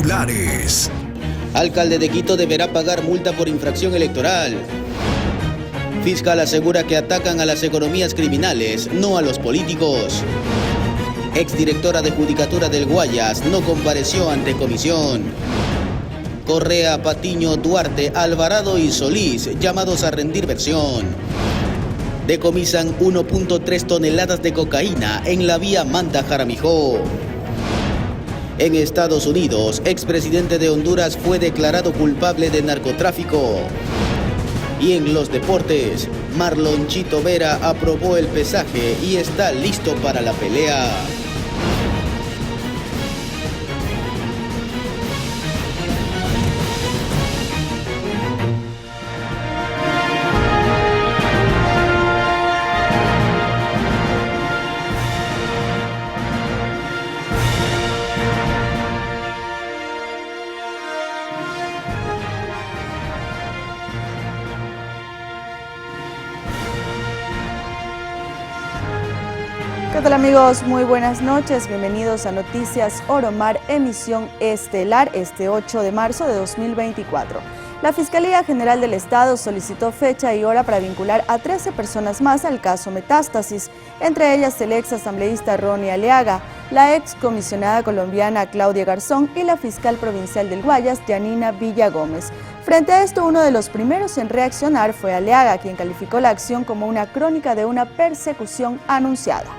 Titulares. Alcalde de Quito deberá pagar multa por infracción electoral. Fiscal asegura que atacan a las economías criminales, no a los políticos. Exdirectora de Judicatura del Guayas no compareció ante comisión. Correa, Patiño, Duarte, Alvarado y Solís llamados a rendir versión. Decomisan 1.3 toneladas de cocaína en la vía Manta-Jaramijó. En Estados Unidos, expresidente de Honduras fue declarado culpable de narcotráfico. Y en los deportes, Marlon Chito Vera aprobó el pesaje y está listo para la pelea. ¿Qué tal amigos? Muy buenas noches, bienvenidos a Noticias Oro Mar, emisión estelar este 8 de marzo de 2024. La Fiscalía General del Estado solicitó fecha y hora para vincular a 13 personas más al caso Metástasis, entre ellas el ex asambleísta Ronnie Aliaga, la ex comisionada colombiana Claudia Garzón y la fiscal provincial del Guayas, Yanina Villagómez. Frente a esto, uno de los primeros en reaccionar fue Aliaga, quien calificó la acción como una crónica de una persecución anunciada.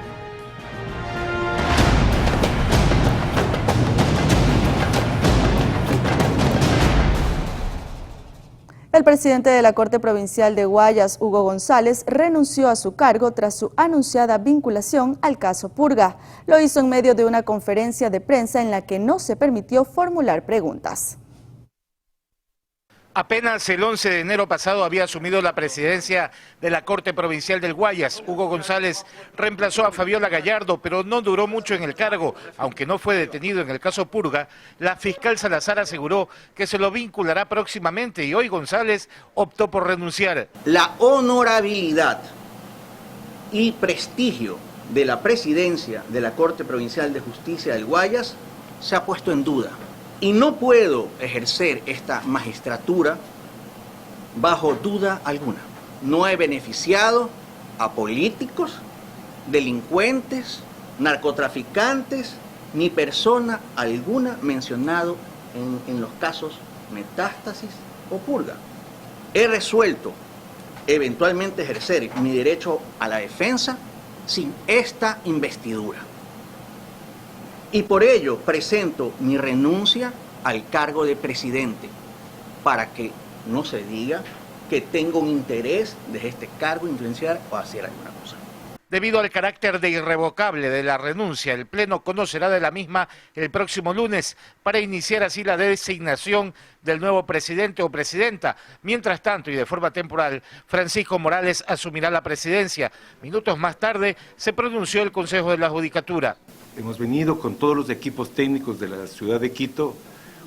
El presidente de la Corte Provincial de Guayas, Hugo González, renunció a su cargo tras su anunciada vinculación al caso Purga. Lo hizo en medio de una conferencia de prensa en la que no se permitió formular preguntas. Apenas el 11 de enero pasado había asumido la presidencia de la Corte Provincial del Guayas. Hugo González reemplazó a Fabiola Gallardo, pero no duró mucho en el cargo. Aunque no fue detenido en el caso Purga, la fiscal Salazar aseguró que se lo vinculará próximamente y hoy González optó por renunciar. La honorabilidad y prestigio de la presidencia de la Corte Provincial de Justicia del Guayas se ha puesto en duda. Y no puedo ejercer esta magistratura bajo duda alguna. No he beneficiado a políticos, delincuentes, narcotraficantes, ni persona alguna mencionado en los casos Metástasis o Purga. He resuelto eventualmente ejercer mi derecho a la defensa sin esta investidura. Y por ello presento mi renuncia al cargo de presidente, para que no se diga que tengo un interés de este cargo influenciar o hacer alguna cosa. Debido al carácter de irrevocable de la renuncia, el Pleno conocerá de la misma el próximo lunes para iniciar así la designación del nuevo presidente o presidenta. Mientras tanto, y de forma temporal, Francisco Morales asumirá la presidencia. Minutos más tarde se pronunció el Consejo de la Judicatura. Hemos venido con todos los equipos técnicos de la ciudad de Quito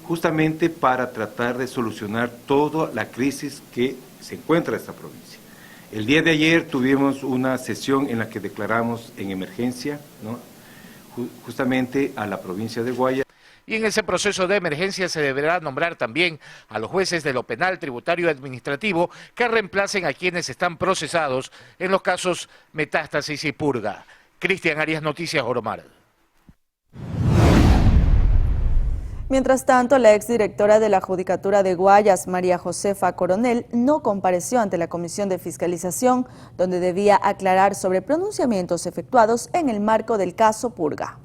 justamente para tratar de solucionar toda la crisis que se encuentra en esta provincia. El día de ayer tuvimos una sesión en la que declaramos en emergencia, ¿no?, justamente a la provincia de Guayas. Y en ese proceso de emergencia se deberá nombrar también a los jueces de lo penal, tributario y administrativo que reemplacen a quienes están procesados en los casos Metástasis y Purga. Cristian Arias, Noticias Oro Mar. Mientras tanto, la exdirectora de la Judicatura de Guayas, María Josefa Coronel, no compareció ante la Comisión de Fiscalización, donde debía aclarar sobre pronunciamientos efectuados en el marco del caso Purga.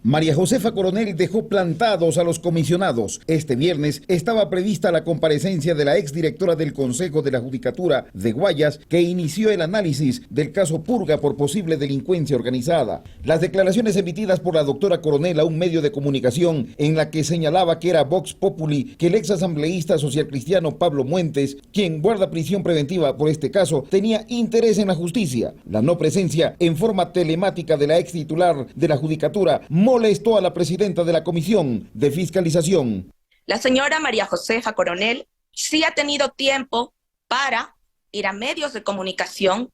María Josefa Coronel dejó plantados a los comisionados. Este viernes estaba prevista la comparecencia de la exdirectora del Consejo de la Judicatura de Guayas, que inició el análisis del caso Purga por posible delincuencia organizada. Las declaraciones emitidas por la doctora Coronel a un medio de comunicación en la que señalaba que era Vox Populi, que el ex asambleísta socialcristiano Pablo Muentes, quien guarda prisión preventiva por este caso, tenía interés en la justicia. La no presencia en forma telemática de la ex titular de la Judicatura molestó a la presidenta de la Comisión de Fiscalización. La señora María Josefa Coronel sí ha tenido tiempo para ir a medios de comunicación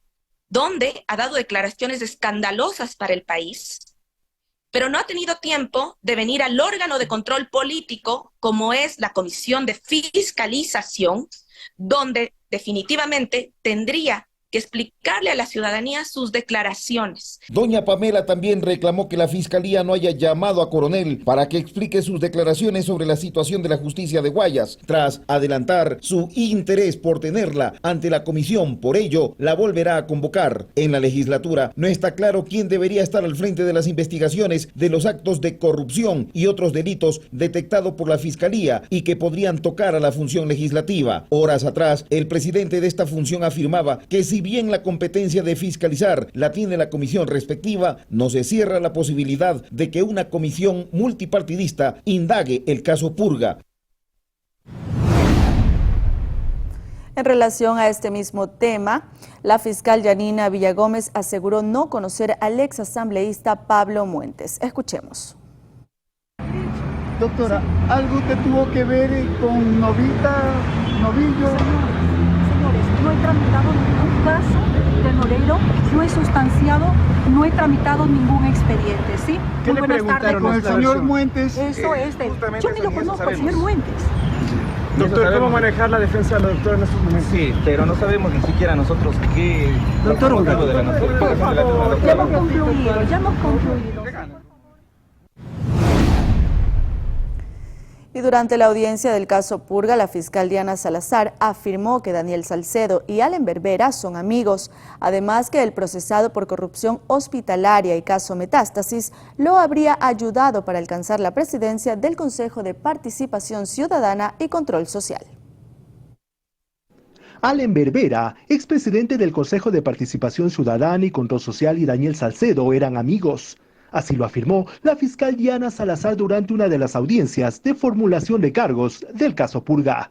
donde ha dado declaraciones escandalosas para el país, pero no ha tenido tiempo de venir al órgano de control político, como es la Comisión de Fiscalización, donde definitivamente tendría que explicarle a la ciudadanía sus declaraciones. Doña Pamela también reclamó que la Fiscalía no haya llamado a Coronel para que explique sus declaraciones sobre la situación de la justicia de Guayas, tras adelantar su interés por tenerla ante la comisión. Por ello, la volverá a convocar. En la legislatura no está claro quién debería estar al frente de las investigaciones de los actos de corrupción y otros delitos detectados por la Fiscalía y que podrían tocar a la función legislativa. Horas atrás, el presidente de esta función afirmaba que si bien la competencia de fiscalizar la tiene la comisión respectiva, no se cierra la posibilidad de que una comisión multipartidista indague el caso Purga. En relación a este mismo tema, la fiscal Yanina Villagómez aseguró no conocer al exasambleísta Pablo Muentes. Escuchemos. Doctora, ¿algo usted tuvo que ver con Novita, Novillo? Señores, no he tramitado ningún caso de Noreiro, no he sustanciado, no he tramitado ningún expediente, ¿sí? ¿Qué le preguntaron con el señor Muentes? Eso es de... Yo ni lo conozco, el señor Muentes. Doctor, ¿cómo manejar la defensa de la doctora en estos momentos? Sí, pero no sabemos ni siquiera nosotros qué... Doctor, Por favor, ya hemos concluido. Y durante la audiencia del caso Purga, la fiscal Diana Salazar afirmó que Daniel Salcedo y Allen Berbera son amigos, además que el procesado por corrupción hospitalaria y caso Metástasis lo habría ayudado para alcanzar la presidencia del Consejo de Participación Ciudadana y Control Social. Allen Berbera, expresidente del Consejo de Participación Ciudadana y Control Social, y Daniel Salcedo eran amigos. Así lo afirmó la fiscal Diana Salazar durante una de las audiencias de formulación de cargos del caso Purga.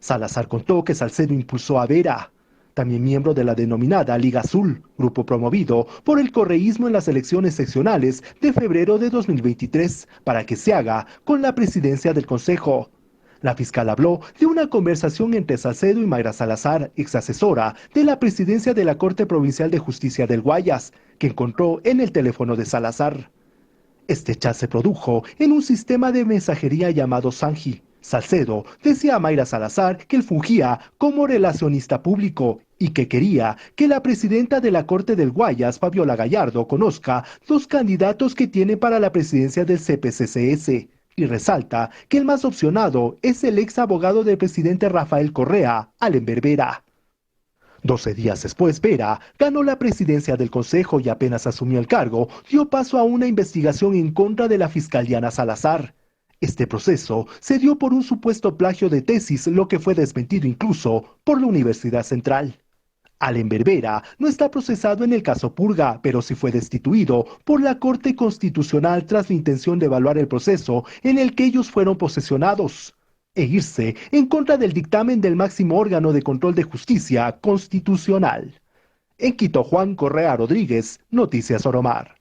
Salazar contó que Salcedo impulsó a Vera, también miembro de la denominada Liga Azul, grupo promovido por el correísmo en las elecciones seccionales de febrero de 2023, para que se haga con la presidencia del Consejo. La fiscal habló de una conversación entre Salcedo y Mayra Salazar, exasesora de la presidencia de la Corte Provincial de Justicia del Guayas, que encontró en el teléfono de Salazar. Este chat se produjo en un sistema de mensajería llamado Sanji. Salcedo decía a Mayra Salazar que él fungía como relacionista público y que quería que la presidenta de la Corte del Guayas, Fabiola Gallardo, conozca los candidatos que tiene para la presidencia del CPCCS. Y resalta que el más opcionado es el ex abogado del presidente Rafael Correa, Allen Berbera. 12 días después, Vera ganó la presidencia del Consejo y apenas asumió el cargo, dio paso a una investigación en contra de la fiscal Diana Salazar. Este proceso se dio por un supuesto plagio de tesis, lo que fue desmentido incluso por la Universidad Central. Allen Berbera no está procesado en el caso Purga, pero sí fue destituido por la Corte Constitucional tras la intención de evaluar el proceso en el que ellos fueron posesionados e irse en contra del dictamen del máximo órgano de control de justicia constitucional. En Quito, Juan Correa Rodríguez, Noticias Oromar.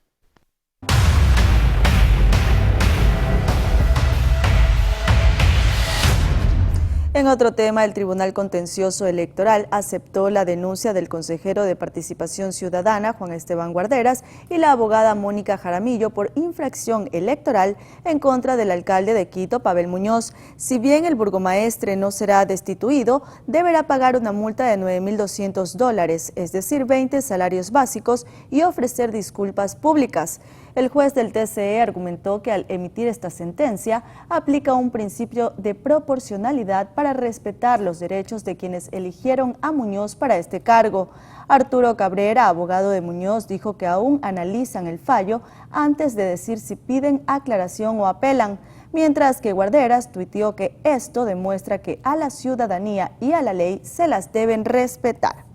En otro tema, el Tribunal Contencioso Electoral aceptó la denuncia del consejero de Participación Ciudadana, Juan Esteban Guarderas, y la abogada Mónica Jaramillo por infracción electoral en contra del alcalde de Quito, Pavel Muñoz. Si bien el burgomaestre no será destituido, deberá pagar una multa de $9.200, es decir, 20 salarios básicos, y ofrecer disculpas públicas. El juez del TCE argumentó que al emitir esta sentencia aplica un principio de proporcionalidad para respetar los derechos de quienes eligieron a Muñoz para este cargo. Arturo Cabrera, abogado de Muñoz, dijo que aún analizan el fallo antes de decir si piden aclaración o apelan, mientras que Guarderas tuiteó que esto demuestra que a la ciudadanía y a la ley se las deben respetar.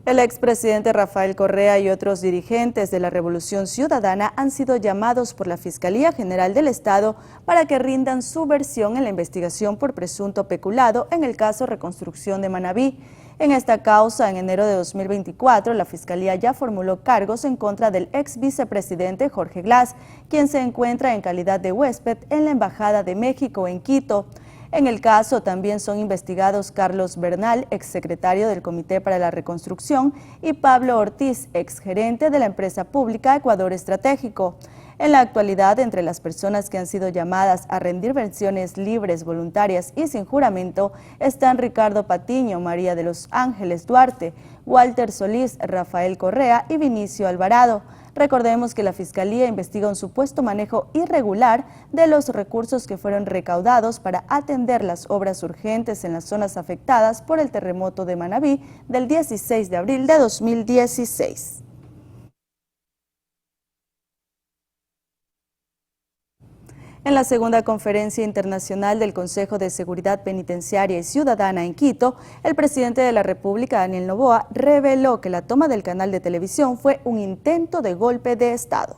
El expresidente Rafael Correa y otros dirigentes de la Revolución Ciudadana han sido llamados por la Fiscalía General del Estado para que rindan su versión en la investigación por presunto peculado en el caso Reconstrucción de Manabí. En esta causa, en enero de 2024, la Fiscalía ya formuló cargos en contra del ex vicepresidente Jorge Glass, quien se encuentra en calidad de huésped en la Embajada de México en Quito. En el caso también son investigados Carlos Bernal, exsecretario del Comité para la Reconstrucción, y Pablo Ortiz, exgerente de la empresa pública Ecuador Estratégico. En la actualidad, entre las personas que han sido llamadas a rendir versiones libres, voluntarias y sin juramento, están Ricardo Patiño, María de los Ángeles Duarte, Walter Solís, Rafael Correa y Vinicio Alvarado. Recordemos que la Fiscalía investiga un supuesto manejo irregular de los recursos que fueron recaudados para atender las obras urgentes en las zonas afectadas por el terremoto de Manabí del 16 de abril de 2016. En la segunda conferencia internacional del Consejo de Seguridad Penitenciaria y Ciudadana en Quito, el presidente de la República, Daniel Noboa, reveló que la toma del canal de televisión fue un intento de golpe de Estado.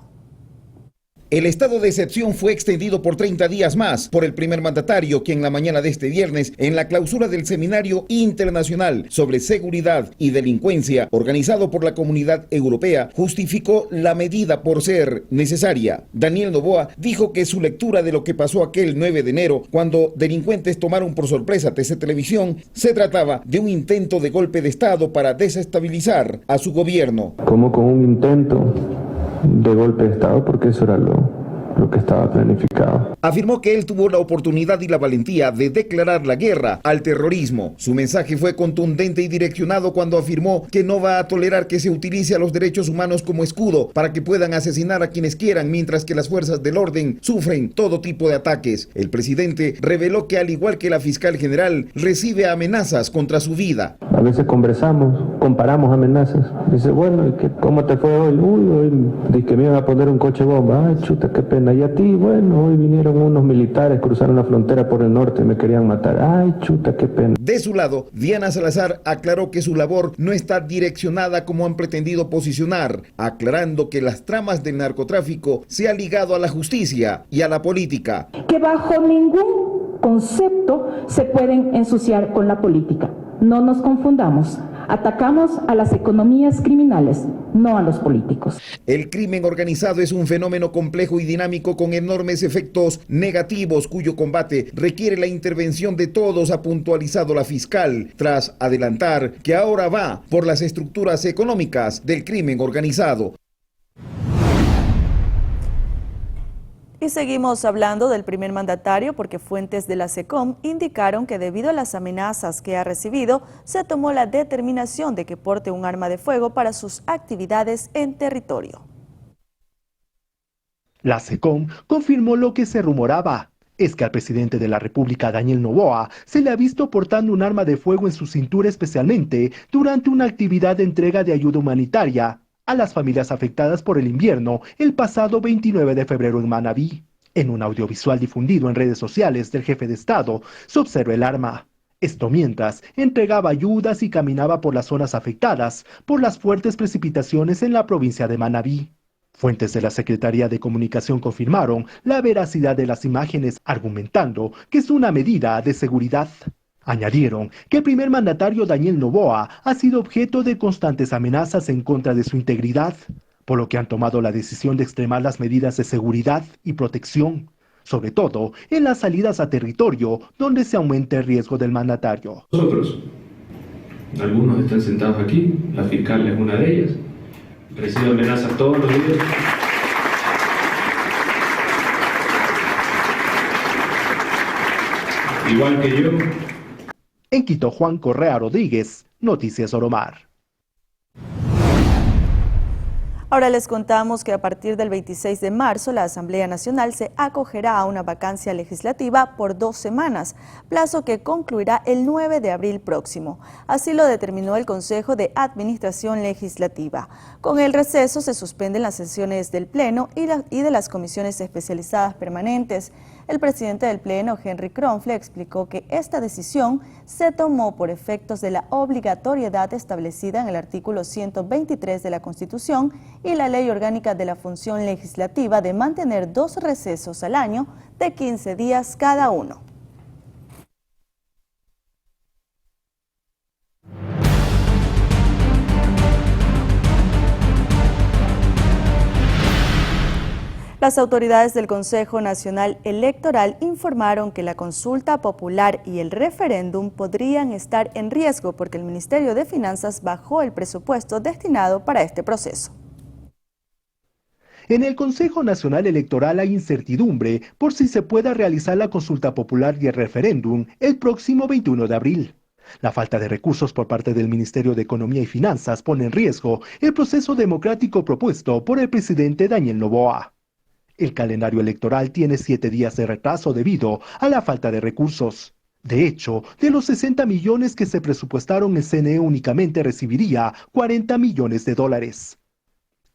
El estado de excepción fue extendido por 30 días más por el primer mandatario, quien la mañana de este viernes, en la clausura del Seminario Internacional sobre Seguridad y Delincuencia, organizado por la Comunidad Europea, justificó la medida por ser necesaria. Daniel Noboa dijo que su lectura de lo que pasó aquel 9 de enero, cuando delincuentes tomaron por sorpresa TC Televisión, se trataba de un intento de golpe de Estado para desestabilizar a su gobierno. Como con un intento de golpe de Estado, porque eso era lo que estaba planificado. Afirmó que él tuvo la oportunidad y la valentía de declarar la guerra al terrorismo. Su mensaje fue contundente y direccionado cuando afirmó que no va a tolerar que se utilice a los derechos humanos como escudo para que puedan asesinar a quienes quieran, mientras que las fuerzas del orden sufren todo tipo de ataques. El presidente reveló que, al igual que la fiscal general, recibe amenazas contra su vida. A veces conversamos, comparamos amenazas. Dice, bueno, ¿y cómo te fue hoy? Hoy dice que me iban a poner un coche bomba. Ay, chuta, qué pena. Y a ti, bueno, hoy vinieron unos militares, cruzaron la frontera por el norte y me querían matar. Ay, chuta, qué pena. De su lado, Diana Salazar aclaró que su labor no está direccionada como han pretendido posicionar, aclarando que las tramas del narcotráfico se han ligado a la justicia y a la política. Que bajo ningún concepto se pueden ensuciar con la política. No nos confundamos. Atacamos a las economías criminales, no a los políticos. El crimen organizado es un fenómeno complejo y dinámico con enormes efectos negativos cuyo combate requiere la intervención de todos, ha puntualizado la fiscal, tras adelantar que ahora va por las estructuras económicas del crimen organizado. Y seguimos hablando del primer mandatario porque fuentes de la SECOM indicaron que debido a las amenazas que ha recibido, se tomó la determinación de que porte un arma de fuego para sus actividades en territorio. La SECOM confirmó lo que se rumoraba. Es que al presidente de la República, Daniel Noboa, se le ha visto portando un arma de fuego en su cintura, especialmente durante una actividad de entrega de ayuda humanitaria a las familias afectadas por el invierno el pasado 29 de febrero en Manabí. En un audiovisual difundido en redes sociales del jefe de Estado, se observa el arma. Esto mientras entregaba ayudas y caminaba por las zonas afectadas por las fuertes precipitaciones en la provincia de Manabí. Fuentes de la Secretaría de Comunicación confirmaron la veracidad de las imágenes, argumentando que es una medida de seguridad. Añadieron que el primer mandatario Daniel Noboa ha sido objeto de constantes amenazas en contra de su integridad, por lo que han tomado la decisión de extremar las medidas de seguridad y protección, sobre todo en las salidas a territorio donde se aumenta el riesgo del mandatario. Nosotros, algunos están sentados aquí, la fiscal es una de ellas, recibe amenazas todos los días. Igual que yo. En Quito, Juan Correa Rodríguez, Noticias Oromar. Ahora les contamos que a partir del 26 de marzo la Asamblea Nacional se acogerá a una vacancia legislativa por 2 semanas, plazo que concluirá el 9 de abril próximo. Así lo determinó el Consejo de Administración Legislativa. Con el receso se suspenden las sesiones del Pleno y de las comisiones especializadas permanentes. El presidente del Pleno, Henry Kronfle, explicó que esta decisión se tomó por efectos de la obligatoriedad establecida en el artículo 123 de la Constitución y la Ley Orgánica de la Función Legislativa de mantener 2 recesos al año de 15 días cada uno. Las autoridades del Consejo Nacional Electoral informaron que la consulta popular y el referéndum podrían estar en riesgo porque el Ministerio de Finanzas bajó el presupuesto destinado para este proceso. En el Consejo Nacional Electoral hay incertidumbre por si se pueda realizar la consulta popular y el referéndum el próximo 21 de abril. La falta de recursos por parte del Ministerio de Economía y Finanzas pone en riesgo el proceso democrático propuesto por el presidente Daniel Noboa. El calendario electoral tiene 7 días de retraso debido a la falta de recursos. De hecho, de los 60 millones que se presupuestaron, el CNE únicamente recibiría 40 millones de dólares.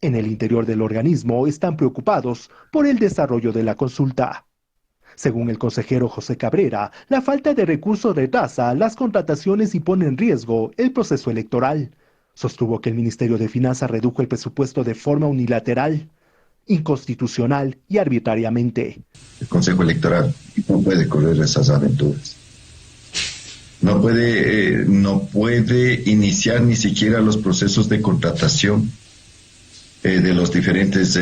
En el interior del organismo están preocupados por el desarrollo de la consulta. Según el consejero José Cabrera, la falta de recursos retrasa las contrataciones y pone en riesgo el proceso electoral. Sostuvo que el Ministerio de Finanzas redujo el presupuesto de forma unilateral, inconstitucional y arbitrariamente. El Consejo Electoral no puede correr esas aventuras. No puede iniciar ni siquiera los procesos de contratación de los diferentes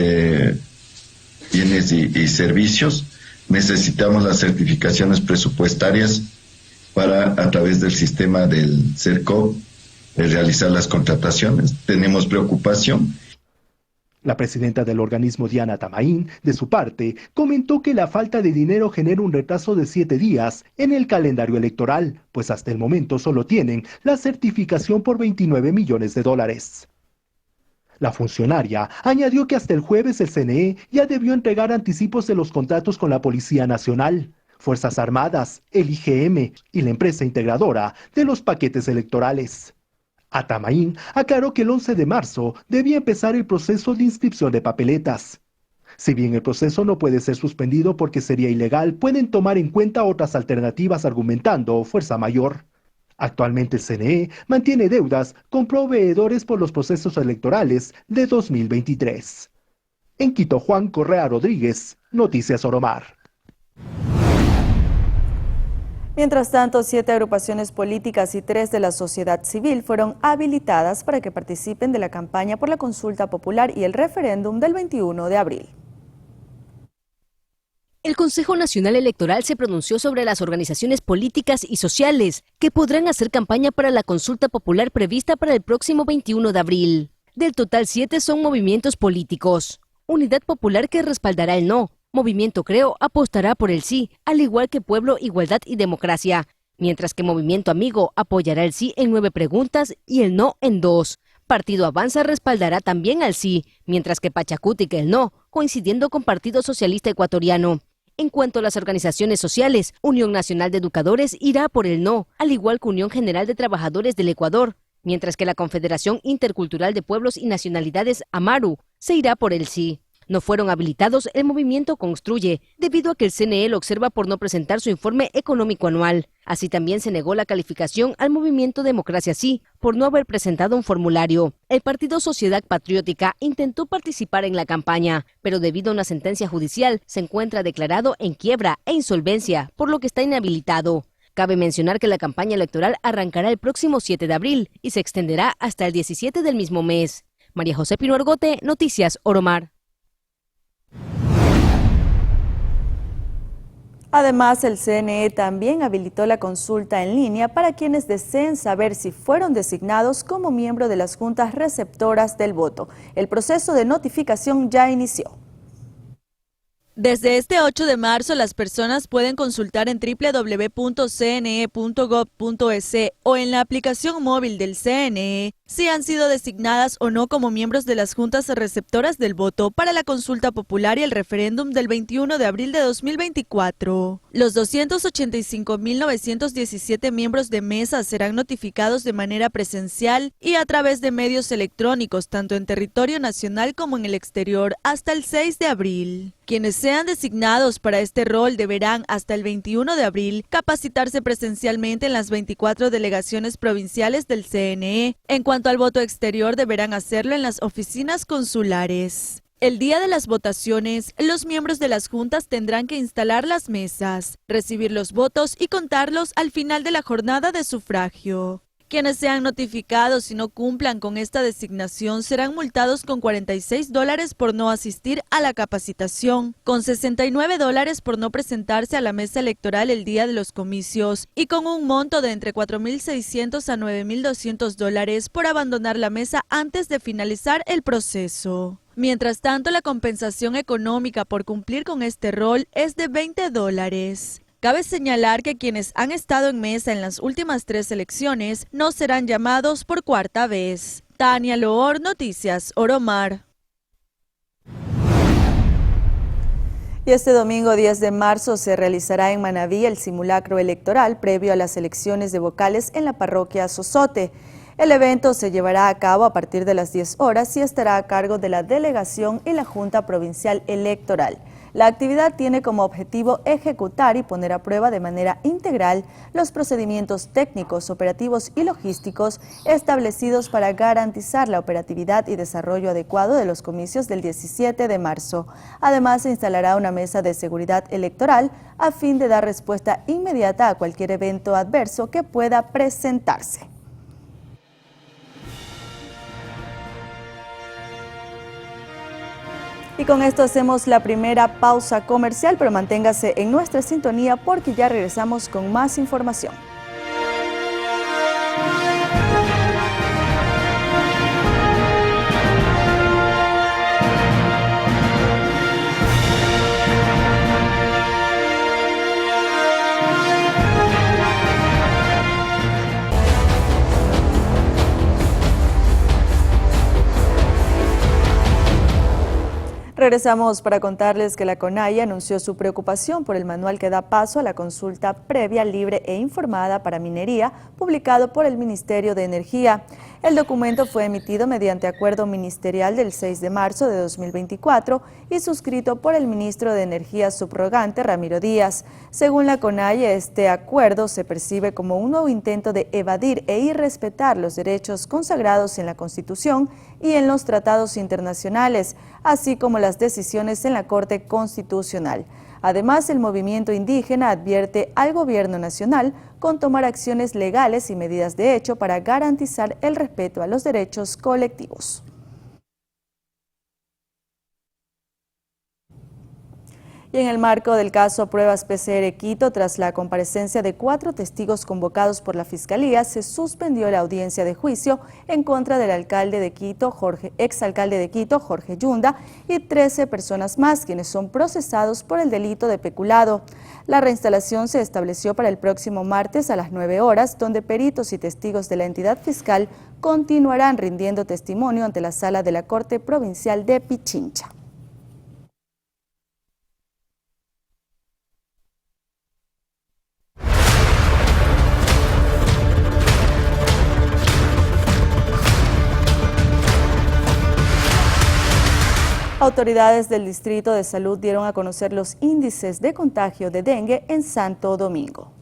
bienes y servicios. Necesitamos las certificaciones presupuestarias para, a través del sistema del CERCOP, realizar las contrataciones. Tenemos preocupación. La presidenta del organismo, Diana Tamaín, de su parte, comentó que la falta de dinero genera un retraso de 7 días en el calendario electoral, pues hasta el momento solo tienen la certificación por 29 millones de dólares. La funcionaria añadió que hasta el jueves el CNE ya debió entregar anticipos de los contratos con la Policía Nacional, Fuerzas Armadas, el IGM y la empresa integradora de los paquetes electorales. Atamaín aclaró que el 11 de marzo debía empezar el proceso de inscripción de papeletas. Si bien el proceso no puede ser suspendido porque sería ilegal, pueden tomar en cuenta otras alternativas argumentando fuerza mayor. Actualmente el CNE mantiene deudas con proveedores por los procesos electorales de 2023. En Quito, Juan Correa Rodríguez, Noticias Oromar. Mientras tanto, 7 agrupaciones políticas y 3 de la sociedad civil fueron habilitadas para que participen de la campaña por la consulta popular y el referéndum del 21 de abril. El Consejo Nacional Electoral se pronunció sobre las organizaciones políticas y sociales que podrán hacer campaña para la consulta popular prevista para el próximo 21 de abril. Del total, 7 son movimientos políticos. Unidad Popular, que respaldará el no. Movimiento Creo apostará por el sí, al igual que Pueblo, Igualdad y Democracia. Mientras que Movimiento Amigo apoyará el sí en 9 preguntas y el no en 2. Partido Avanza respaldará también al sí, mientras que Pachacutic el no, coincidiendo con Partido Socialista Ecuatoriano. En cuanto a las organizaciones sociales, Unión Nacional de Educadores irá por el no, al igual que Unión General de Trabajadores del Ecuador, mientras que la Confederación Intercultural de Pueblos y Nacionalidades, AMARU, se irá por el sí. No fueron habilitados el movimiento Construye, debido a que el CNE lo observa por no presentar su informe económico anual. Así también se negó la calificación al movimiento Democracia Sí, por no haber presentado un formulario. El partido Sociedad Patriótica intentó participar en la campaña, pero debido a una sentencia judicial, se encuentra declarado en quiebra e insolvencia, por lo que está inhabilitado. Cabe mencionar que la campaña electoral arrancará el próximo 7 de abril y se extenderá hasta el 17 del mismo mes. María José Pino Argote, Noticias Oromar. Además, el CNE también habilitó la consulta en línea para quienes deseen saber si fueron designados como miembro de las juntas receptoras del voto. El proceso de notificación ya inició. Desde este 8 de marzo, las personas pueden consultar en www.cne.gov.es o en la aplicación móvil del CNE si han sido designadas o no como miembros de las juntas receptoras del voto para la consulta popular y el referéndum del 21 de abril de 2024. Los 285.917 miembros de mesa serán notificados de manera presencial y a través de medios electrónicos, tanto en territorio nacional como en el exterior, hasta el 6 de abril. Quienes sean designados para este rol deberán, hasta el 21 de abril, capacitarse presencialmente en las 24 delegaciones provinciales del CNE. En cuanto al voto exterior, deberán hacerlo en las oficinas consulares. El día de las votaciones, los miembros de las juntas tendrán que instalar las mesas, recibir los votos y contarlos al final de la jornada de sufragio. Quienes sean notificados y no cumplan con esta designación serán multados con $46 por no asistir a la capacitación, con $69 por no presentarse a la mesa electoral el día de los comicios y con un monto de entre $4.600 a $9.200 por abandonar la mesa antes de finalizar el proceso. Mientras tanto, la compensación económica por cumplir con este rol es de $20. Cabe señalar que quienes han estado en mesa en las últimas 3 elecciones no serán llamados por cuarta vez. Tania Loor, Noticias Oromar. Y este domingo 10 de marzo se realizará en Manabí el simulacro electoral previo a las elecciones de vocales en la parroquia Sosote. El evento se llevará a cabo a partir de las 10 horas y estará a cargo de la delegación y la Junta Provincial Electoral. La actividad tiene como objetivo ejecutar y poner a prueba de manera integral los procedimientos técnicos, operativos y logísticos establecidos para garantizar la operatividad y desarrollo adecuado de los comicios del 17 de marzo. Además, se instalará una mesa de seguridad electoral a fin de dar respuesta inmediata a cualquier evento adverso que pueda presentarse. Y con esto hacemos la primera pausa comercial, pero manténgase en nuestra sintonía porque ya regresamos con más información. Regresamos para contarles que la CONAIE anunció su preocupación por el manual que da paso a la consulta previa, libre e informada para minería, publicado por el Ministerio de Energía. El documento fue emitido mediante acuerdo ministerial del 6 de marzo de 2024 y suscrito por el ministro de Energía subrogante, Ramiro Díaz. Según la CONAIE, este acuerdo se percibe como un nuevo intento de evadir e irrespetar los derechos consagrados en la Constitución y en los tratados internacionales, así como las decisiones en la Corte Constitucional. Además, el movimiento indígena advierte al Gobierno Nacional con tomar acciones legales y medidas de hecho para garantizar el respeto a los derechos colectivos. Y en el marco del caso Pruebas PCR Quito, tras la comparecencia de 4 testigos convocados por la Fiscalía, se suspendió la audiencia de juicio en contra del alcalde de Quito, exalcalde de Quito, Jorge Yunda, y 13 personas más, quienes son procesados por el delito de peculado. La reinstalación se estableció para el próximo martes a las 9 horas, donde peritos y testigos de la entidad fiscal continuarán rindiendo testimonio ante la sala de la Corte Provincial de Pichincha. Autoridades del Distrito de Salud dieron a conocer los índices de contagio de dengue en Santo Domingo.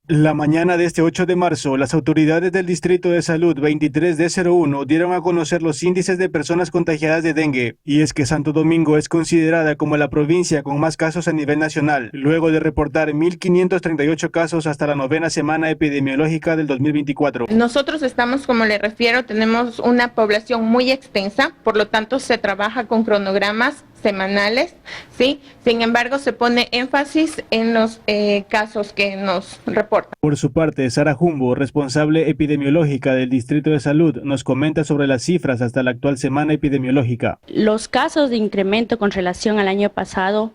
La mañana de este 8 de marzo, las autoridades del Distrito de Salud 23D01 dieron a conocer los índices de personas contagiadas de dengue, y es que Santo Domingo es considerada como la provincia con más casos a nivel nacional, luego de reportar 1.538 casos hasta la 9ª semana epidemiológica del 2024. Nosotros estamos, como le refiero, tenemos una población muy extensa, por lo tanto se trabaja con cronogramas semanales, ¿sí? Sin embargo, se pone énfasis en los casos que nos reportan. Por su parte, Sara Jumbo, responsable epidemiológica del Distrito de Salud, nos comenta sobre las cifras hasta la actual semana epidemiológica. Los casos de incremento con relación al año pasado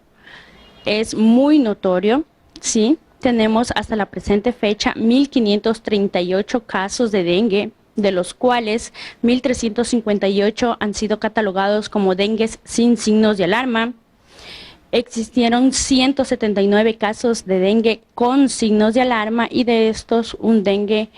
es muy notorio, ¿sí? Tenemos hasta la presente fecha 1.538 casos de dengue, de los cuales 1.358 han sido catalogados como dengues sin signos de alarma. Existieron 179 casos de dengue con signos de alarma y de estos un dengue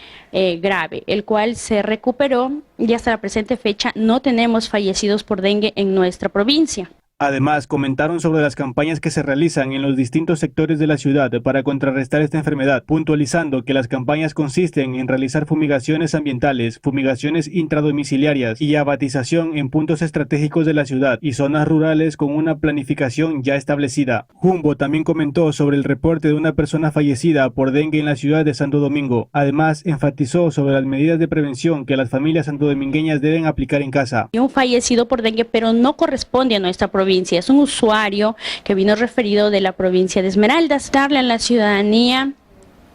grave, el cual se recuperó y hasta la presente fecha no tenemos fallecidos por dengue en nuestra provincia. Además, comentaron sobre las campañas que se realizan en los distintos sectores de la ciudad para contrarrestar esta enfermedad, puntualizando que las campañas consisten en realizar fumigaciones ambientales, fumigaciones intradomiciliarias y abatización en puntos estratégicos de la ciudad y zonas rurales con una planificación ya establecida. Jumbo también comentó sobre el reporte de una persona fallecida por dengue en la ciudad de Santo Domingo. Además, enfatizó sobre las medidas de prevención que las familias santodomingueñas deben aplicar en casa. Un fallecido por dengue, pero no corresponde a nuestra provincia. Es un usuario que vino referido de la provincia de Esmeraldas. Darle a la ciudadanía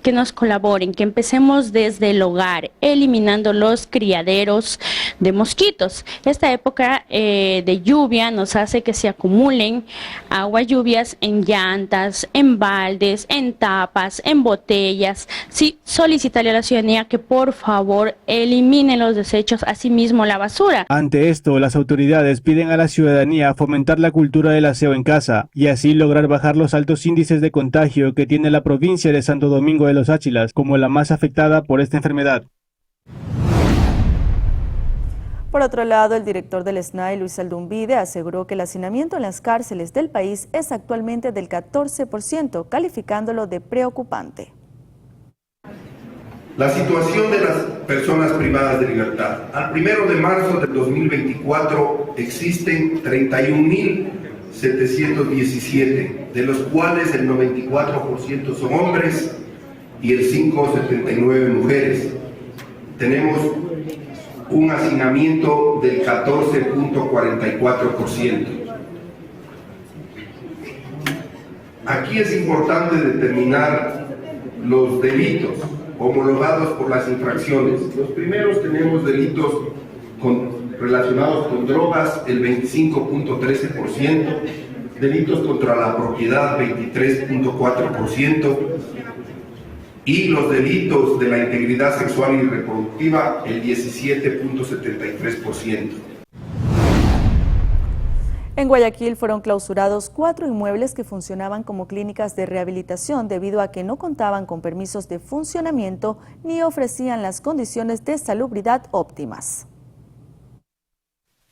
que nos colaboren, que empecemos desde el hogar, eliminando los criaderos de mosquitos. Esta época de lluvia nos hace que se acumulen aguas lluvias en llantas, en baldes, en tapas, en botellas. Sí, solicitarle a la ciudadanía que por favor eliminen los desechos, asimismo la basura. Ante esto, las autoridades piden a la ciudadanía fomentar la cultura del aseo en casa y así lograr bajar los altos índices de contagio que tiene la provincia de Santo Domingo de los Áchilas como la más afectada por esta enfermedad. Por otro lado, el director del SNAI, Luis Aldumbide, aseguró que el hacinamiento en las cárceles del país es actualmente del 14%, calificándolo de preocupante. La situación de las personas privadas de libertad. Al 1 de marzo del 2024 existen 31.717, de los cuales el 94% son hombres y el 5,79 mujeres. Tenemos un hacinamiento del 14.44%. Aquí es importante determinar los delitos homologados por las infracciones. Los primeros tenemos delitos relacionados con drogas, el 25.13%, delitos contra la propiedad, 23.4%, y los delitos de la integridad sexual y reproductiva, el 17.73%. En Guayaquil fueron clausurados 4 inmuebles que funcionaban como clínicas de rehabilitación debido a que no contaban con permisos de funcionamiento ni ofrecían las condiciones de salubridad óptimas.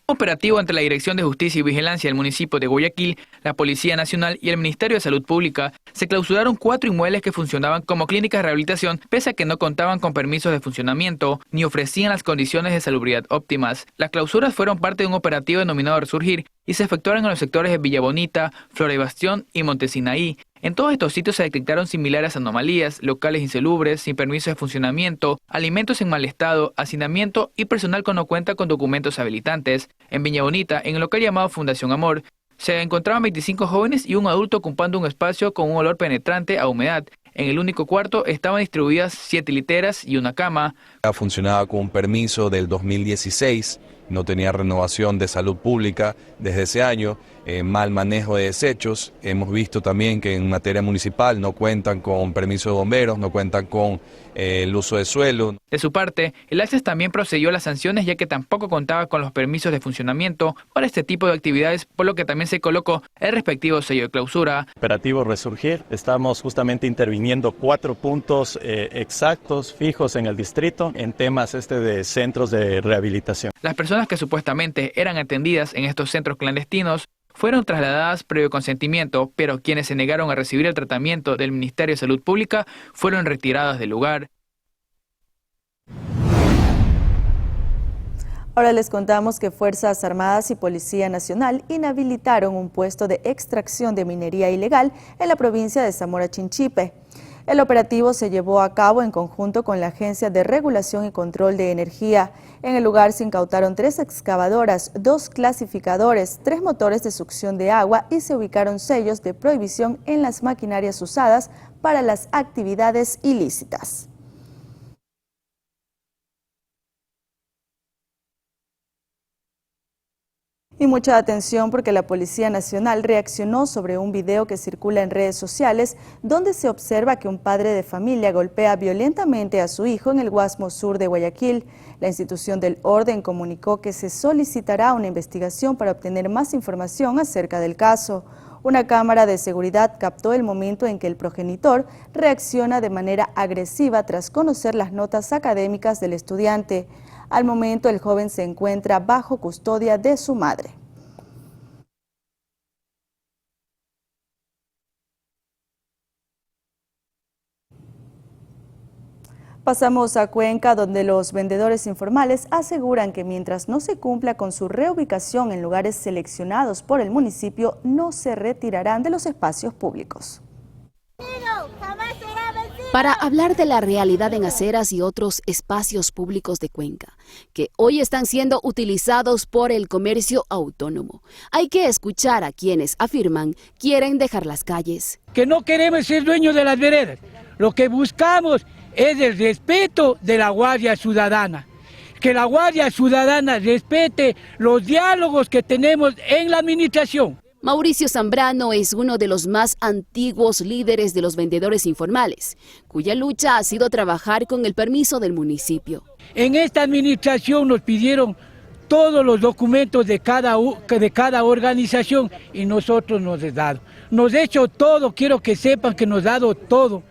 Operativo entre la Dirección de Justicia y Vigilancia del municipio de Guayaquil, la Policía Nacional y el Ministerio de Salud Pública, se clausuraron 4 inmuebles que funcionaban como clínicas de rehabilitación pese a que no contaban con permisos de funcionamiento ni ofrecían las condiciones de salubridad óptimas. Las clausuras fueron parte de un operativo denominado Resurgir y se efectuaron en los sectores de Villa Bonita, Flora y Bastión y Montesinaí. En todos estos sitios se detectaron similares anomalías, locales insalubres, sin permiso de funcionamiento, alimentos en mal estado, hacinamiento y personal que no cuenta con documentos habilitantes. En Viña Bonita, en el local llamado Fundación Amor, se encontraban 25 jóvenes y un adulto ocupando un espacio con un olor penetrante a humedad. En el único cuarto estaban distribuidas 7 literas y una cama. Funcionaba con un permiso del 2016, no tenía renovación de salud pública desde ese año, mal manejo de desechos. Hemos visto también que en materia municipal no cuentan con permiso de bomberos, no cuentan con el uso de suelo. De su parte, el Access también procedió a las sanciones ya que tampoco contaba con los permisos de funcionamiento para este tipo de actividades, por lo que también se colocó el respectivo sello de clausura. Operativo Resurgir, estamos justamente interviniendo 4 puntos exactos, fijos en el distrito, en temas de centros de rehabilitación. Las personas que supuestamente eran atendidas en estos centros clandestinos fueron trasladadas previo consentimiento, pero quienes se negaron a recibir el tratamiento del Ministerio de Salud Pública fueron retiradas del lugar. Ahora les contamos que Fuerzas Armadas y Policía Nacional inhabilitaron un puesto de extracción de minería ilegal en la provincia de Zamora Chinchipe. El operativo se llevó a cabo en conjunto con la Agencia de Regulación y Control de Energía. En el lugar se incautaron 3 excavadoras, 2 clasificadores, 3 motores de succión de agua y se ubicaron sellos de prohibición en las maquinarias usadas para las actividades ilícitas. Y mucha atención porque la Policía Nacional reaccionó sobre un video que circula en redes sociales donde se observa que un padre de familia golpea violentamente a su hijo en el Guasmo Sur de Guayaquil. La institución del orden comunicó que se solicitará una investigación para obtener más información acerca del caso. Una cámara de seguridad captó el momento en que el progenitor reacciona de manera agresiva tras conocer las notas académicas del estudiante. Al momento, el joven se encuentra bajo custodia de su madre. Pasamos a Cuenca, donde los vendedores informales aseguran que mientras no se cumpla con su reubicación en lugares seleccionados por el municipio, no se retirarán de los espacios públicos. Para hablar de la realidad en aceras y otros espacios públicos de Cuenca, que hoy están siendo utilizados por el comercio autónomo, hay que escuchar a quienes afirman quieren dejar las calles. Que no queremos ser dueños de las veredas, lo que buscamos es el respeto de la Guardia Ciudadana, que la Guardia Ciudadana respete los diálogos que tenemos en la administración. Mauricio Zambrano es uno de los más antiguos líderes de los vendedores informales, cuya lucha ha sido trabajar con el permiso del municipio. En esta administración nos pidieron todos los documentos de cada organización y nosotros nos hemos dado. Nos ha hecho todo, quiero que sepan que nos ha dado todo.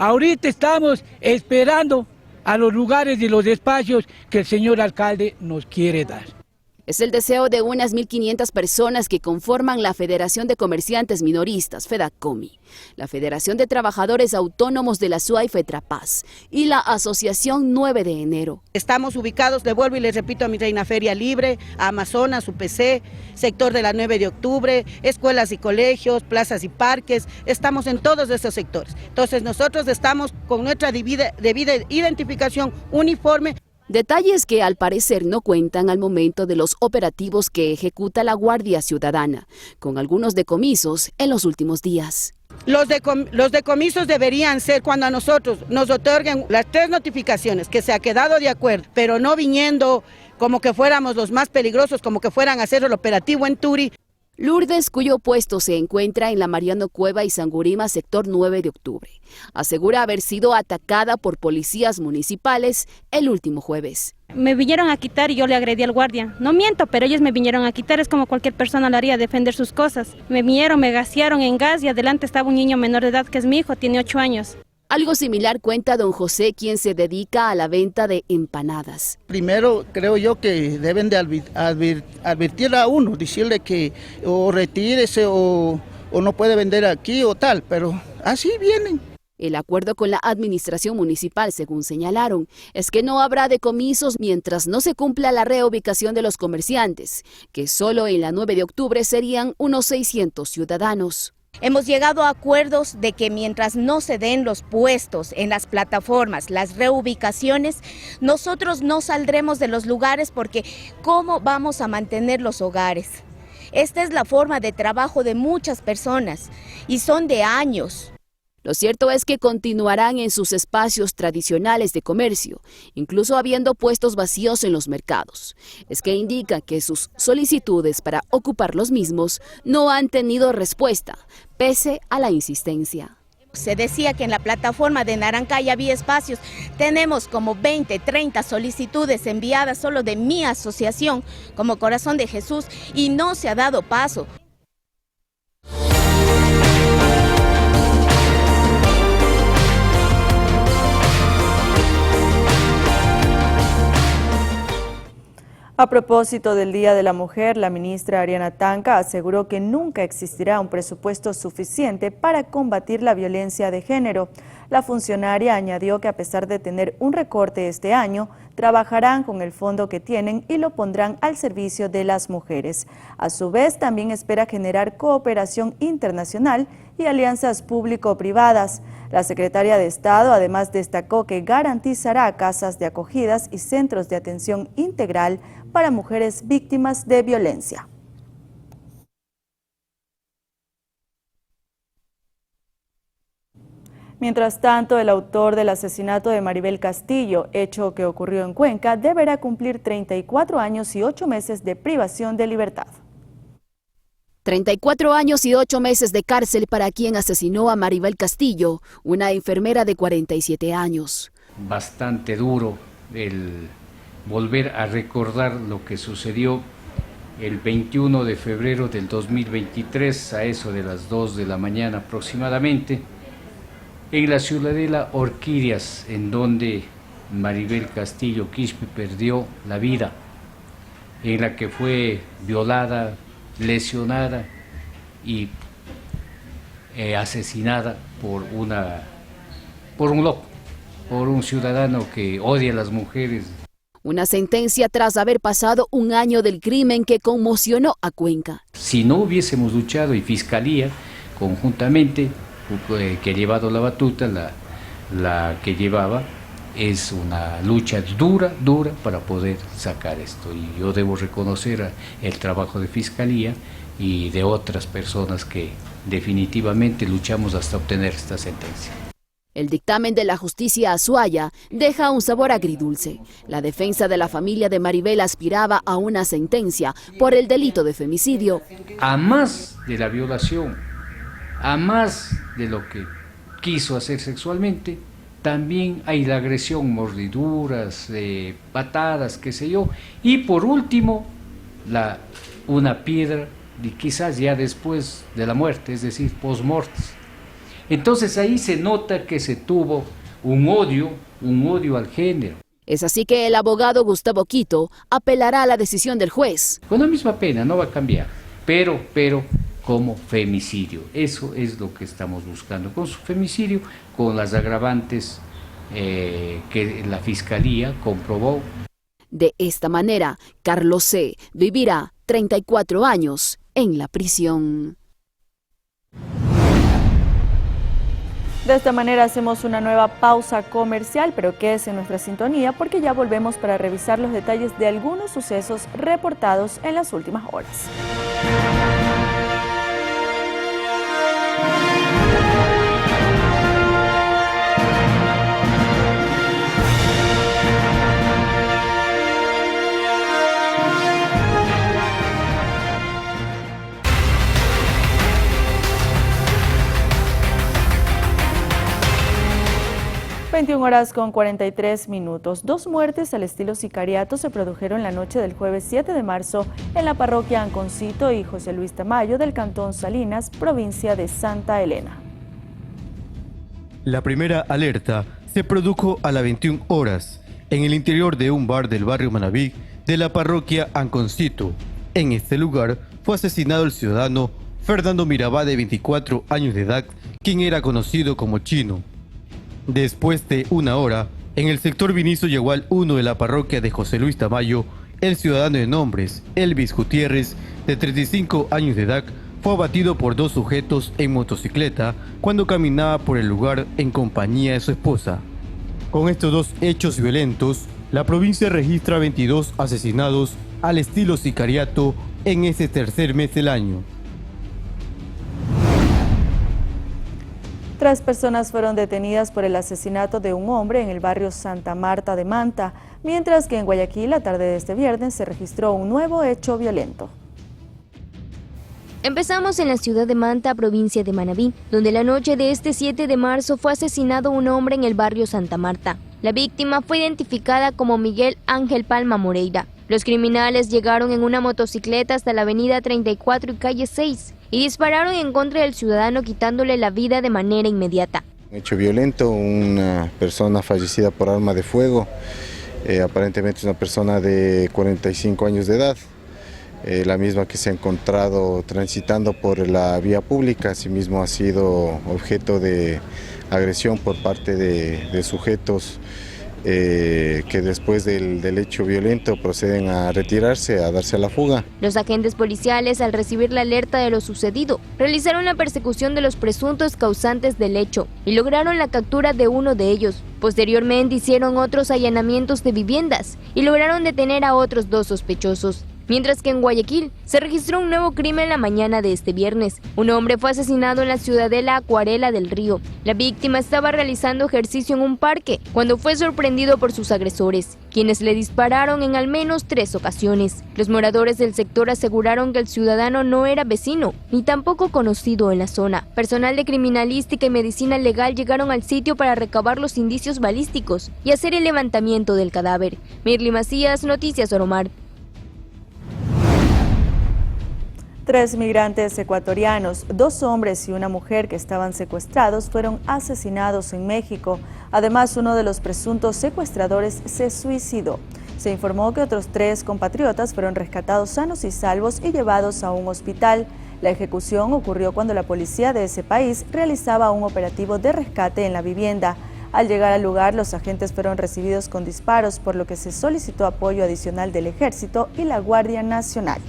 Ahorita estamos esperando a los lugares y los espacios que el señor alcalde nos quiere dar. Es el deseo de unas 1.500 personas que conforman la Federación de Comerciantes Minoristas, FEDACOMI, la Federación de Trabajadores Autónomos de la SUAY, FETRAPAS, y la Asociación 9 de Enero. Estamos ubicados, le vuelvo y les repito, a mi Reina Feria Libre, a Amazonas, UPC, sector de la 9 de octubre, escuelas y colegios, plazas y parques, estamos en todos esos sectores. Entonces nosotros estamos con nuestra debida identificación uniforme. Detalles que al parecer no cuentan al momento de los operativos que ejecuta la Guardia Ciudadana, con algunos decomisos en los últimos días. Los decomisos deberían ser cuando a nosotros nos otorguen las 3 notificaciones, que se ha quedado de acuerdo, pero no viniendo como que fuéramos los más peligrosos, como que fueran a hacer el operativo en Turi. Lourdes, cuyo puesto se encuentra en la Mariano Cueva y Sangurima, sector 9 de octubre, asegura haber sido atacada por policías municipales el último jueves. Me vinieron a quitar y yo le agredí al guardia. No miento, pero ellos me vinieron a quitar, es como cualquier persona lo haría, defender sus cosas. Me vinieron, me gasearon en gas y adelante estaba un niño menor de edad que es mi hijo, tiene 8 años. Algo similar cuenta don José, quien se dedica a la venta de empanadas. Primero creo yo que deben de advertir a uno, decirle que o retírese o no puede vender aquí o tal, pero así vienen. El acuerdo con la administración municipal, según señalaron, es que no habrá decomisos mientras no se cumpla la reubicación de los comerciantes, que solo en la 9 de octubre serían unos 600 ciudadanos. Hemos llegado a acuerdos de que mientras no se den los puestos en las plataformas, las reubicaciones, nosotros no saldremos de los lugares porque ¿cómo vamos a mantener los hogares? Esta es la forma de trabajo de muchas personas y son de años. Lo cierto es que continuarán en sus espacios tradicionales de comercio, incluso habiendo puestos vacíos en los mercados. Es que indica que sus solicitudes para ocupar los mismos no han tenido respuesta, pese a la insistencia. Se decía que en la plataforma de Narancay había espacios. Tenemos como 20, 30 solicitudes enviadas solo de mi asociación, como Corazón de Jesús, y no se ha dado paso. A propósito del Día de la Mujer, la ministra Ariana Tanca aseguró que nunca existirá un presupuesto suficiente para combatir la violencia de género. La funcionaria añadió que a pesar de tener un recorte este año, trabajarán con el fondo que tienen y lo pondrán al servicio de las mujeres. A su vez, también espera generar cooperación internacional y alianzas público-privadas. La secretaria de Estado además destacó que garantizará casas de acogidas y centros de atención integral para mujeres víctimas de violencia. Mientras tanto, el autor del asesinato de Maribel Castillo, hecho que ocurrió en Cuenca, deberá cumplir 34 años y 8 meses de privación de libertad. 34 años y 8 meses de cárcel para quien asesinó a Maribel Castillo, una enfermera de 47 años. Bastante duro el volver a recordar lo que sucedió el 21 de febrero del 2023, a eso de las 2 de la mañana aproximadamente, en la ciudadela Orquídeas, en donde Maribel Castillo Quispe perdió la vida, en la que fue violada, lesionada y asesinada por un loco. por un ciudadano que odia a las mujeres. Una sentencia tras haber pasado un año del crimen que conmocionó a Cuenca. Si no hubiésemos luchado y Fiscalía conjuntamente, que ha llevado la batuta, la que llevaba, es una lucha dura para poder sacar esto. Y yo debo reconocer el trabajo de Fiscalía y de otras personas que definitivamente luchamos hasta obtener esta sentencia. El dictamen de la justicia Azuaya deja un sabor agridulce. La defensa de la familia de Maribel aspiraba a una sentencia por el delito de femicidio. A más de la violación, a más de lo que quiso hacer sexualmente, también hay la agresión, mordiduras, patadas, qué sé yo, y por último, una piedra, y quizás ya después de la muerte, es decir, post-mortis. Entonces ahí se nota que se tuvo un odio al género. Es así que el abogado Gustavo Quito apelará a la decisión del juez. Con la misma pena, no va a cambiar, pero como femicidio. Eso es lo que estamos buscando, con su femicidio, con las agravantes que la Fiscalía comprobó. De esta manera, Carlos C. vivirá 34 años en la prisión. De esta manera hacemos una nueva pausa comercial, pero quédese en nuestra sintonía porque ya volvemos para revisar los detalles de algunos sucesos reportados en las últimas horas. 21 horas con 43 minutos. 2 muertes al estilo sicariato se produjeron la noche del jueves 7 de marzo en la parroquia Anconcito y José Luis Tamayo del cantón Salinas, provincia de Santa Elena. La primera alerta se produjo a las 21 horas en el interior de un bar del barrio Manaví de la parroquia Anconcito. En este lugar fue asesinado el ciudadano Fernando Mirabá, de 24 años de edad, quien era conocido como Chino. Después de una hora, en el sector Vinicio Yegual 1 de la parroquia de José Luis Tamayo, el ciudadano de nombres Elvis Gutiérrez, de 35 años de edad, fue abatido por 2 sujetos en motocicleta cuando caminaba por el lugar en compañía de su esposa. Con estos 2 hechos violentos, la provincia registra 22 asesinados al estilo sicariato en este tercer mes del año. 3 personas fueron detenidas por el asesinato de un hombre en el barrio Santa Marta de Manta, mientras que en Guayaquil, la tarde de este viernes, se registró un nuevo hecho violento. Empezamos en la ciudad de Manta, provincia de Manabí, donde la noche de este 7 de marzo fue asesinado un hombre en el barrio Santa Marta. La víctima fue identificada como Miguel Ángel Palma Moreira. Los criminales llegaron en una motocicleta hasta la avenida 34 y calle 6 y dispararon en contra del ciudadano, quitándole la vida de manera inmediata. Un hecho violento, una persona fallecida por arma de fuego, aparentemente es una persona de 45 años de edad, la misma que se ha encontrado transitando por la vía pública. Asimismo ha sido objeto de agresión por parte de sujetos que después del hecho violento proceden a retirarse, a darse a la fuga. Los agentes policiales, al recibir la alerta de lo sucedido, realizaron la persecución de los presuntos causantes del hecho y lograron la captura de uno de ellos. Posteriormente hicieron otros allanamientos de viviendas y lograron detener a otros 2 sospechosos. Mientras que en Guayaquil se registró un nuevo crimen la mañana de este viernes. Un hombre fue asesinado en la ciudadela Acuarela del Río. La víctima estaba realizando ejercicio en un parque cuando fue sorprendido por sus agresores, quienes le dispararon en al menos 3 ocasiones. Los moradores del sector aseguraron que el ciudadano no era vecino, ni tampoco conocido en la zona. Personal de criminalística y medicina legal llegaron al sitio para recabar los indicios balísticos y hacer el levantamiento del cadáver. Mirly Macías, Noticias Oromar. 3 migrantes ecuatorianos, 2 hombres y una mujer que estaban secuestrados, fueron asesinados en México. Además, uno de los presuntos secuestradores se suicidó. Se informó que otros 3 compatriotas fueron rescatados sanos y salvos y llevados a un hospital. La ejecución ocurrió cuando la policía de ese país realizaba un operativo de rescate en la vivienda. Al llegar al lugar, los agentes fueron recibidos con disparos, por lo que se solicitó apoyo adicional del Ejército y la Guardia Nacional.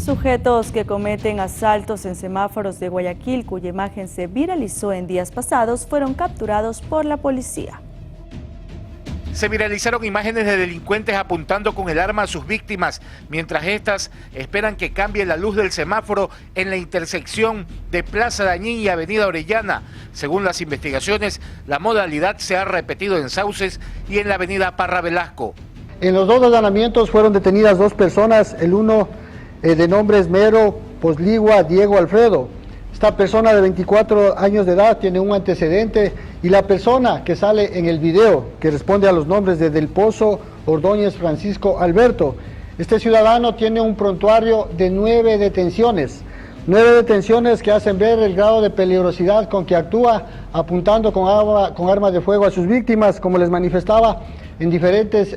Sujetos que cometen asaltos en semáforos de Guayaquil, cuya imagen se viralizó en días pasados, fueron capturados por la policía. Se viralizaron imágenes de delincuentes apuntando con el arma a sus víctimas, mientras estas esperan que cambie la luz del semáforo en la intersección de Plaza Dañín y Avenida Orellana. Según las investigaciones, la modalidad se ha repetido en Sauces y en la Avenida Parra Velasco. En los dos allanamientos fueron detenidas 2 personas, el uno de nombre Esmero Posligua Diego Alfredo. Esta persona de 24 años de edad tiene un antecedente, y la persona que sale en el video, que responde a los nombres de Del Pozo Ordóñez Francisco Alberto. Este ciudadano tiene un prontuario de 9 detenciones. 9 detenciones que hacen ver el grado de peligrosidad con que actúa, apuntando con arma de fuego a sus víctimas, como les manifestaba, en diferentes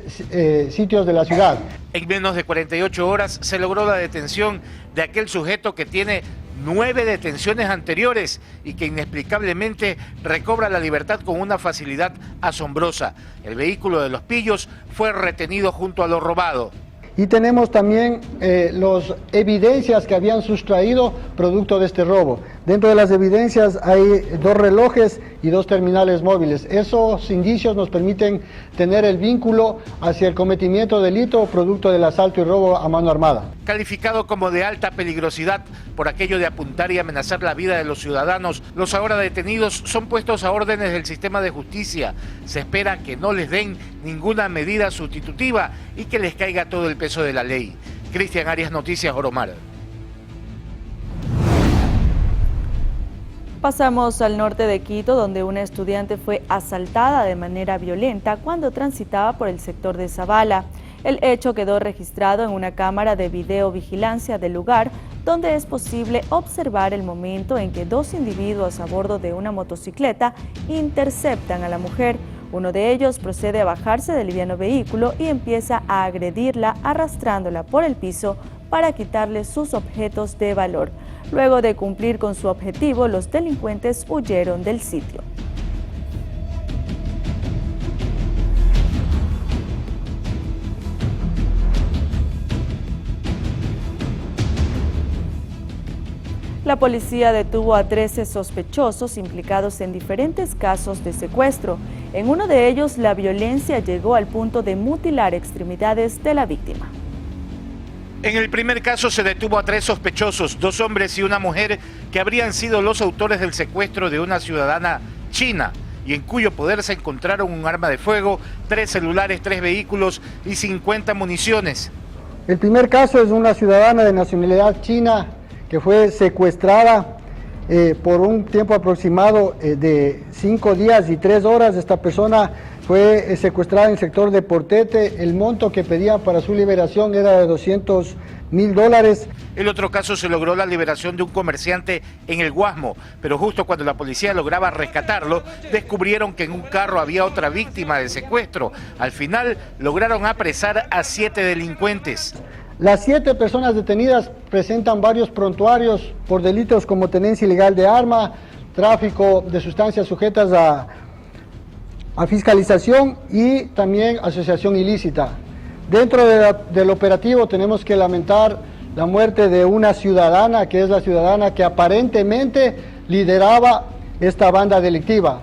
sitios de la ciudad. En menos de 48 horas se logró la detención de aquel sujeto que tiene 9 detenciones anteriores y que inexplicablemente recobra la libertad con una facilidad asombrosa. El vehículo de los pillos fue retenido junto a lo robado. Y tenemos también las evidencias que habían sustraído producto de este robo. Dentro de las evidencias hay 2 relojes y 2 terminales móviles. Esos indicios nos permiten tener el vínculo hacia el cometimiento de delito producto del asalto y robo a mano armada. Calificado como de alta peligrosidad por aquello de apuntar y amenazar la vida de los ciudadanos, los ahora detenidos son puestos a órdenes del sistema de justicia. Se espera que no les den ninguna medida sustitutiva y que les caiga todo el peso de la ley. Cristian Arias, Noticias Oromar. Pasamos al norte de Quito, donde una estudiante fue asaltada de manera violenta cuando transitaba por el sector de Zabala. El hecho quedó registrado en una cámara de videovigilancia del lugar, donde es posible observar el momento en que 2 individuos a bordo de una motocicleta interceptan a la mujer. Uno de ellos procede a bajarse del liviano vehículo y empieza a agredirla, arrastrándola por el piso para quitarle sus objetos de valor. Luego de cumplir con su objetivo, los delincuentes huyeron del sitio. La policía detuvo a 13 sospechosos implicados en diferentes casos de secuestro. En uno de ellos, la violencia llegó al punto de mutilar extremidades de la víctima. En el primer caso se detuvo a 3 sospechosos, 2 hombres y una mujer, que habrían sido los autores del secuestro de una ciudadana china, y en cuyo poder se encontraron un arma de fuego, 3 celulares, 3 vehículos y 50 municiones. El primer caso es una ciudadana de nacionalidad china que fue secuestrada por un tiempo aproximado de 5 días y 3 horas. Esta persona fue secuestrada en el sector de Portete. El monto que pedían para su liberación era de $200.000. El otro caso se logró la liberación de un comerciante en el Guasmo, pero justo cuando la policía lograba rescatarlo, descubrieron que en un carro había otra víctima de secuestro. Al final lograron apresar a 7 delincuentes. Las 7 personas detenidas presentan varios prontuarios por delitos como tenencia ilegal de arma, tráfico de sustancias sujetas a fiscalización y también asociación ilícita. Dentro del operativo tenemos que lamentar la muerte de una ciudadana, que es la ciudadana que aparentemente lideraba esta banda delictiva.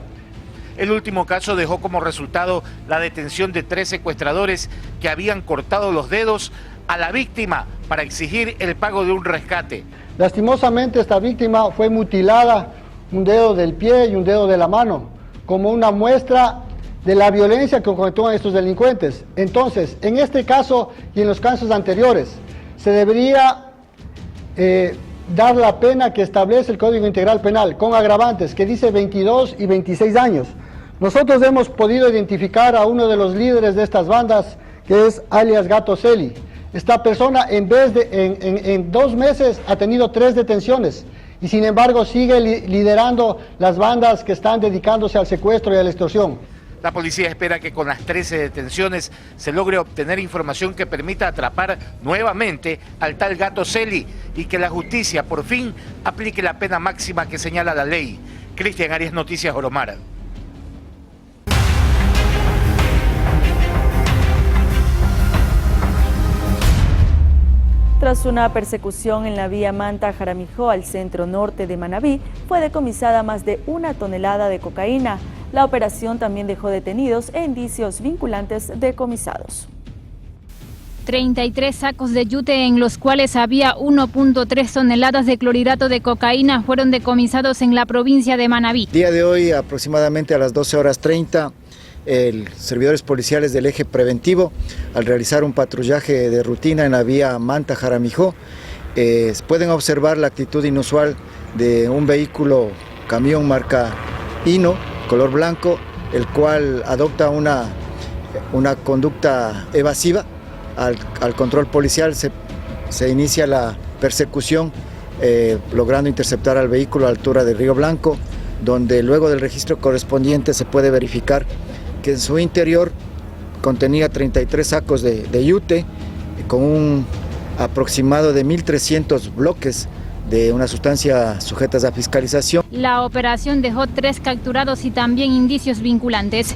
El último caso dejó como resultado la detención de 3 secuestradores que habían cortado los dedos a la víctima para exigir el pago de un rescate. Lastimosamente esta víctima fue mutilada, un dedo del pie y un dedo de la mano, como una muestra de la violencia que cometieron estos delincuentes. Entonces, en este caso y en los casos anteriores, se debería dar la pena que establece el Código Integral Penal, con agravantes, que dice 22 y 26 años. Nosotros hemos podido identificar a uno de los líderes de estas bandas, que es alias Gato Celi. Esta persona en 2 meses ha tenido 3 detenciones y sin embargo sigue liderando las bandas que están dedicándose al secuestro y a la extorsión. La policía espera que con las 13 detenciones se logre obtener información que permita atrapar nuevamente al tal Gato Celi y que la justicia por fin aplique la pena máxima que señala la ley. Cristian Arias, Noticias Oromar. Tras una persecución en la vía Manta-Jaramijó al centro norte de Manabí, fue decomisada más de 1 tonelada de cocaína. La operación también dejó detenidos e indicios vinculantes decomisados. 33 sacos de yute en los cuales había 1.3 toneladas de clorhidrato de cocaína fueron decomisados en la provincia de Manabí. Día de hoy, aproximadamente a las 12:30, servidores policiales del eje preventivo, al realizar un patrullaje de rutina en la vía Manta-Jaramijó, pueden observar la actitud inusual de un vehículo camión marca Hino, color blanco, el cual adopta una conducta evasiva. Al control policial se inicia la persecución, logrando interceptar al vehículo a la altura del Río Blanco, donde luego del registro correspondiente se puede verificar que en su interior contenía 33 sacos de yute con un aproximado de 1.300 bloques de una sustancia sujetas a fiscalización. La operación dejó 3 capturados y también indicios vinculantes.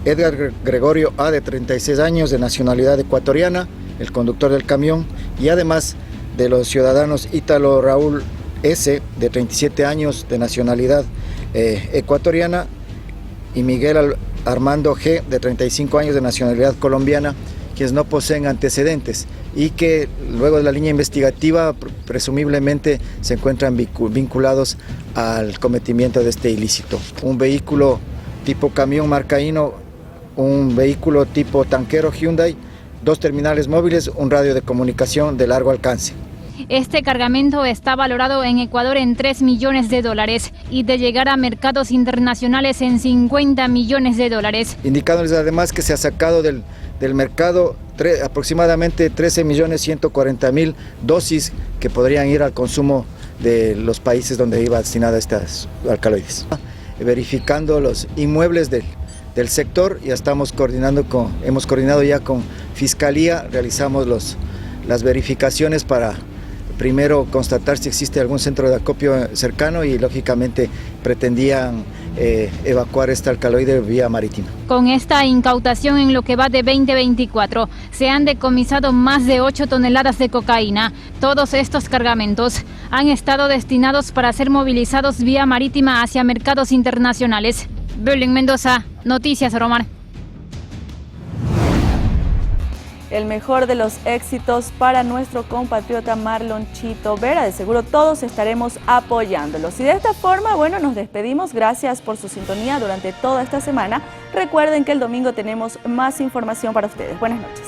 Edgar Gregorio A, de 36 años, de nacionalidad ecuatoriana, el conductor del camión, y además de los ciudadanos Ítalo Raúl S, de 37 años, de nacionalidad ecuatoriana, y Miguel Armando G, de 35 años, de nacionalidad colombiana, quienes no poseen antecedentes y que luego de la línea investigativa presumiblemente se encuentran vinculados al cometimiento de este ilícito. Un vehículo tipo camión marca Hino, un vehículo tipo tanquero Hyundai, 2 terminales móviles, un radio de comunicación de largo alcance. Este cargamento está valorado en Ecuador en $3 millones y de llegar a mercados internacionales en $50 millones. Indicándoles además que se ha sacado del mercado aproximadamente 13.140.000 dosis que podrían ir al consumo de los países donde iba destinada estas alcaloides. Verificando los inmuebles del sector, ya hemos coordinado ya con Fiscalía, realizamos las verificaciones para primero constatar si existe algún centro de acopio cercano y lógicamente pretendían evacuar esta alcaloide vía marítima. Con esta incautación en lo que va de 2024 se han decomisado más de 8 toneladas de cocaína. Todos estos cargamentos han estado destinados para ser movilizados vía marítima hacia mercados internacionales. Belén Mendoza, Noticias Oromar. El mejor de los éxitos para nuestro compatriota Marlon Chito Vera. De seguro todos estaremos apoyándolos. Y de esta forma, bueno, nos despedimos. Gracias por su sintonía durante toda esta semana. Recuerden que el domingo tenemos más información para ustedes. Buenas noches.